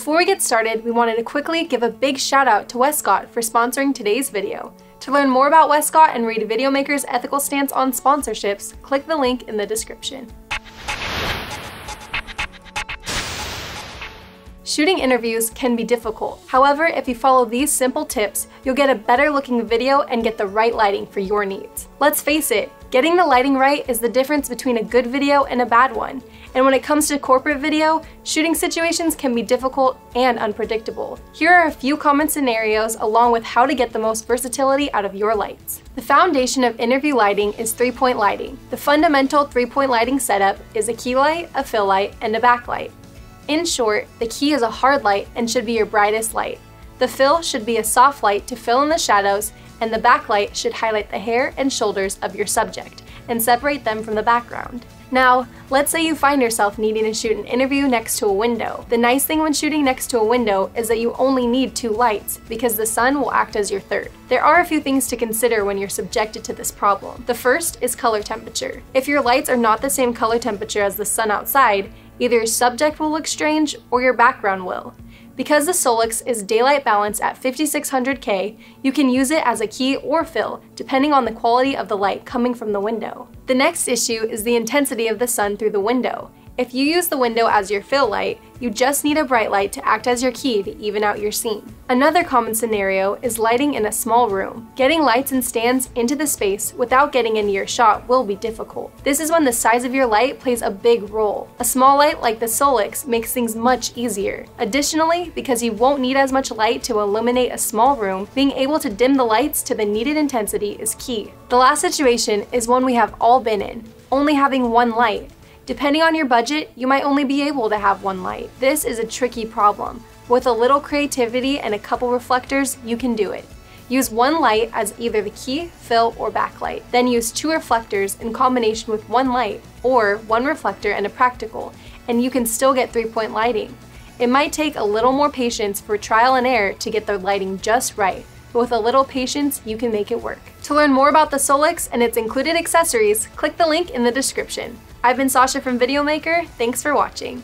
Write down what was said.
Before we get started, we wanted to quickly give a big shout out to Westcott for sponsoring today's video. To learn more about Westcott and read Videomaker's ethical stance on sponsorships, click the link in the description. Shooting interviews can be difficult. However, if you follow these simple tips, you'll get a better looking video and get the right lighting for your needs. Let's face it, getting the lighting right is the difference between a good video and a bad one. And when it comes to corporate video, shooting situations can be difficult and unpredictable. Here are a few common scenarios along with how to get the most versatility out of your lights. The foundation of interview lighting is 3-point lighting. The fundamental 3-point lighting setup is a key light, a fill light, and a backlight. In short, the key is a hard light and should be your brightest light. The fill should be a soft light to fill in the shadows, and the backlight should highlight the hair and shoulders of your subject and separate them from the background. Now, let's say you find yourself needing to shoot an interview next to a window. The nice thing when shooting next to a window is that you only need 2 lights because the sun will act as your third. There are a few things to consider when you're subjected to this problem. The first is color temperature. If your lights are not the same color temperature as the sun outside, either your subject will look strange or your background will. Because the Solix is daylight balanced at 5600K, you can use it as a key or fill, depending on the quality of the light coming from the window. The next issue is the intensity of the sun through the window. If you use the window as your fill light, you just need a bright light to act as your key to even out your scene. Another common scenario is lighting in a small room. Getting lights and stands into the space without getting into your shot will be difficult. This is when the size of your light plays a big role. A small light like the Solix makes things much easier. Additionally, because you won't need as much light to illuminate a small room, being able to dim the lights to the needed intensity is key. The last situation is one we have all been in, only having 1 light. Depending on your budget, you might only be able to have 1 light. This is a tricky problem. With a little creativity and a couple reflectors, you can do it. Use 1 light as either the key, fill, or backlight. Then use 2 reflectors in combination with 1 light, or 1 reflector and a practical, and you can still get 3-point lighting. It might take a little more patience for trial and error to get the lighting just right, but with a little patience, you can make it work. To learn more about the Solix and its included accessories, click the link in the description. I've been Sasha from Videomaker, thanks for watching.